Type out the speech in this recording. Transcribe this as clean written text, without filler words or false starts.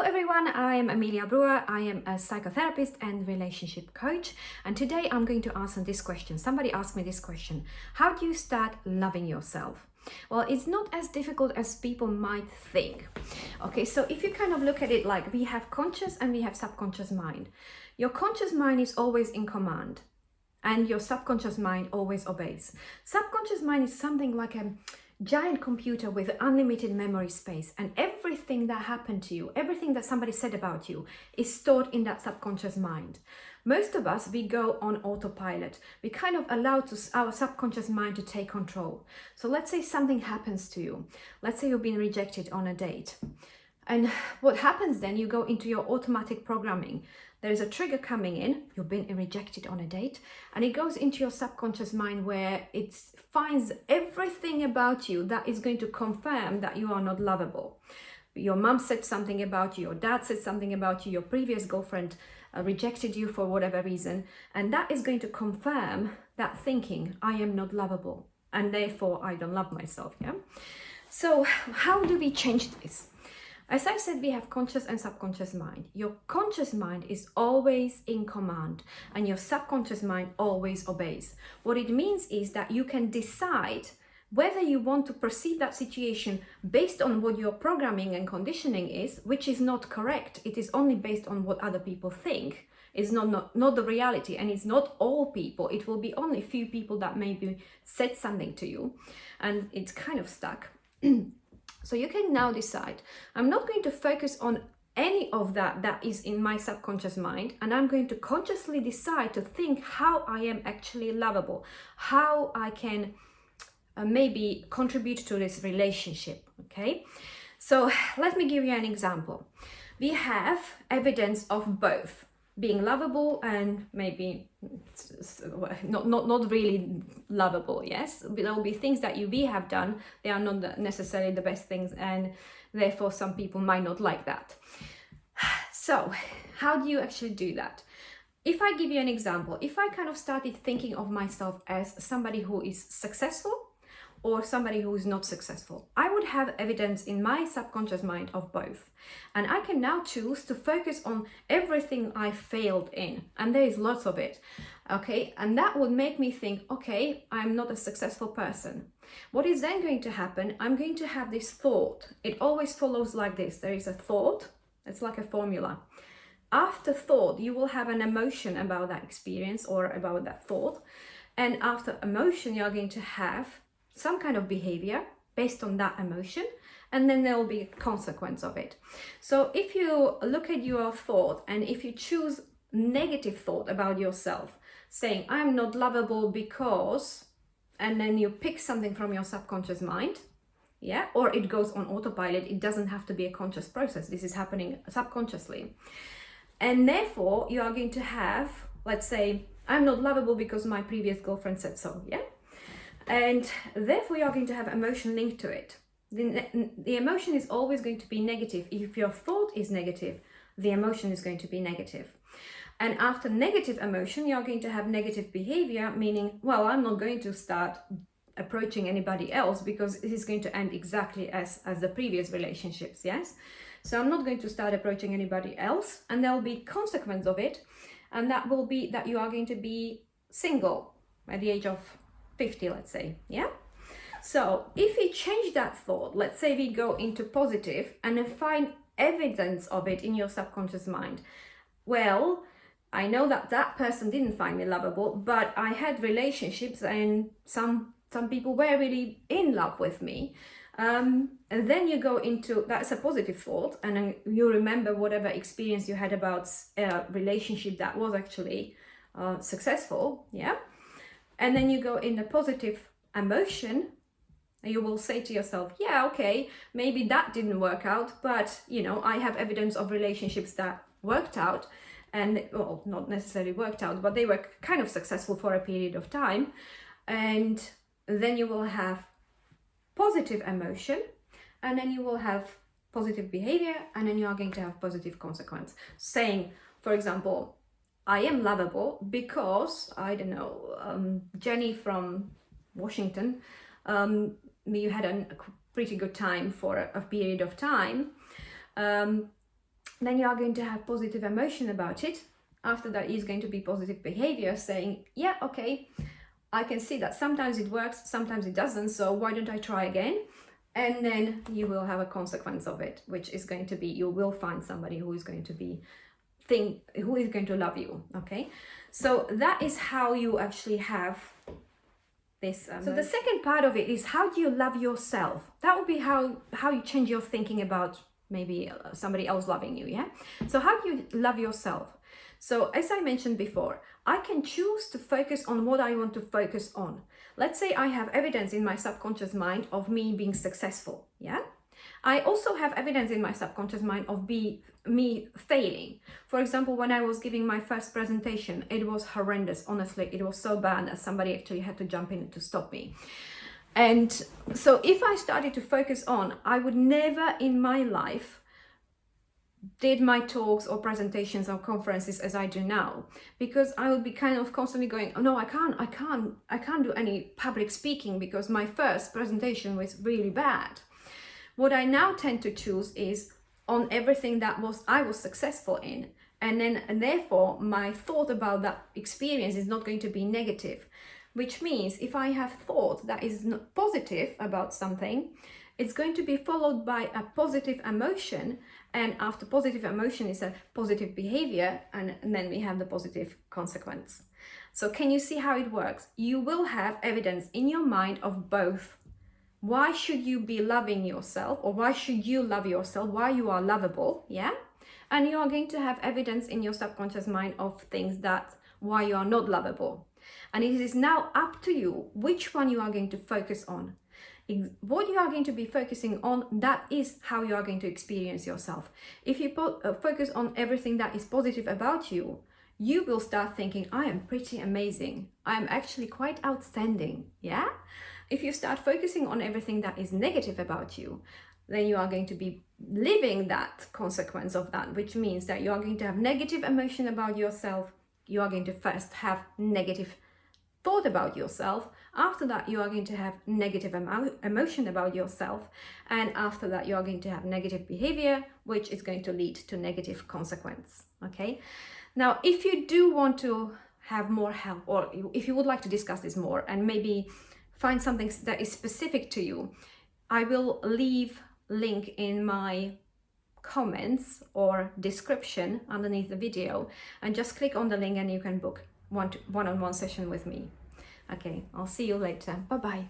everyone, I am Emilia Brewer. I am a psychotherapist and relationship coach, and today I'm going to answer this question. Somebody asked me this question: how do you start loving yourself? Well, it's not as difficult as people might think. Okay, so if you kind of look at it like we have conscious and we have subconscious mind. Your conscious mind is always in command and your subconscious mind always obeys. Subconscious mind is something like a giant computer with unlimited memory space, and everything that happened to you, everything that somebody said about you is stored in that subconscious mind. Most of us, we go on autopilot. We kind of allow our subconscious mind to take control. So let's say something happens to you. Let's say you've been rejected on a date. And what happens then, you go into your automatic programming. There is a trigger coming in, you've been rejected on a date, and it goes into your subconscious mind where it finds everything about you that is going to confirm that you are not lovable. Your mom said something about you, your dad said something about you, your previous girlfriend rejected you for whatever reason, and that is going to confirm that thinking, I am not lovable, and therefore I don't love myself, yeah? So how do we change this? As I said, we have conscious and subconscious mind. Your conscious mind is always in command and your subconscious mind always obeys. What it means is that you can decide whether you want to perceive that situation based on what your programming and conditioning is, which is not correct. It is only based on what other people think. It's not the reality, and it's not all people. It will be only a few people that maybe said something to you and it's kind of stuck. So you can now decide, I'm not going to focus on any of that is in my subconscious mind, and I'm going to consciously decide to think how I am actually lovable, how I can maybe contribute to this relationship, okay? So let me give you an example. We have evidence of both being lovable and maybe not really lovable, yes? There will be things that we have done, they are not necessarily the best things, and therefore some people might not like that. So how do you actually do that? If I give you an example, if I kind of started thinking of myself as somebody who is successful or somebody who is not successful, I would have evidence in my subconscious mind of both. And I can now choose to focus on everything I failed in. And there is lots of it, okay? And that would make me think, okay, I'm not a successful person. What is then going to happen? I'm going to have this thought. It always follows like this. There is a thought. It's like a formula. After thought, you will have an emotion about that experience or about that thought. And after emotion, you're going to have some kind of behavior based on that emotion, and then there will be a consequence of it. So if you look at your thought and if you choose negative thought about yourself, saying I'm not lovable because, and then you pick something from your subconscious mind, yeah, or it goes on autopilot, it doesn't have to be a conscious process, this is happening subconsciously. And therefore you are going to have, let's say, I'm not lovable because my previous girlfriend said so, yeah? And therefore you're going to have emotion linked to it. The emotion is always going to be negative. If your thought is negative, the emotion is going to be negative. And after negative emotion, you're going to have negative behavior, meaning, well, I'm not going to start approaching anybody else because it is going to end exactly as the previous relationships, yes? So I'm not going to start approaching anybody else, and there'll be consequence of it, and that will be that you are going to be single at the age of 50, let's say, yeah? So if we change that thought, let's say we go into positive and then find evidence of it in your subconscious mind. Well, I know that that person didn't find me lovable, but I had relationships and some people were really in love with me. And then you go into, that's a positive thought, and then you remember whatever experience you had about a relationship that was actually successful, yeah? And then you go in a positive emotion, and you will say to yourself, yeah, okay, maybe that didn't work out, but you know, I have evidence of relationships that worked out, and well, not necessarily worked out, but they were kind of successful for a period of time. And then you will have positive emotion, and then you will have positive behavior, and then you are going to have positive consequence. Saying, for example, I am lovable because, I don't know, Jenny from Washington, you had a pretty good time for a period of time. then you are going to have positive emotion about it. After that is going to be positive behavior, saying, yeah, okay, I can see that sometimes it works, sometimes it doesn't, so why don't I try again? And then you will have a consequence of it, which is going to be, you will find somebody who is going to be who is going to love you. Okay, so that is how you actually have this. So the second part of it is, how do you love yourself? That would be how you change your thinking about maybe somebody else loving you. Yeah, so how do you love yourself? So as I mentioned before, I can choose to focus on what I want to focus on. Let's say I have evidence in my subconscious mind of me being successful. Yeah, I also have evidence in my subconscious mind of me failing. For example, when I was giving my first presentation, it was horrendous. Honestly, it was so bad that somebody actually had to jump in to stop me. And so if I started to focus on, I would never in my life did my talks or presentations or conferences as I do now, because I would be kind of constantly going, oh no, I can't do any public speaking because my first presentation was really bad. What I now tend to choose is on everything that I was successful in, and therefore my thought about that experience is not going to be negative, which means if I have thought that is not positive about something, it's going to be followed by a positive emotion, and after positive emotion is a positive behavior, and then we have the positive consequence. So can you see how it works? You will have evidence in your mind of both. Why should you be loving yourself, or why should you love yourself, why you are lovable, yeah? And you are going to have evidence in your subconscious mind of things that why you are not lovable. And it is now up to you which one you are going to focus on. What you are going to be focusing on, that is how you are going to experience yourself. If you focus on everything that is positive about you, you will start thinking, I am pretty amazing. I am actually quite outstanding, yeah? If you start focusing on everything that is negative about you, then you are going to be living that consequence of that, which means that you are going to have negative emotion about yourself. You are going to first have negative thought about yourself. After that, you are going to have negative emotion about yourself. And after that, you are going to have negative behavior, which is going to lead to negative consequence. Okay. Now, if you do want to have more help, or if you would like to discuss this more and maybe find something that is specific to you, I will leave link in my comments or description underneath the video, and just click on the link and you can book one-on-one session with me. Okay, I'll see you later. Bye-bye.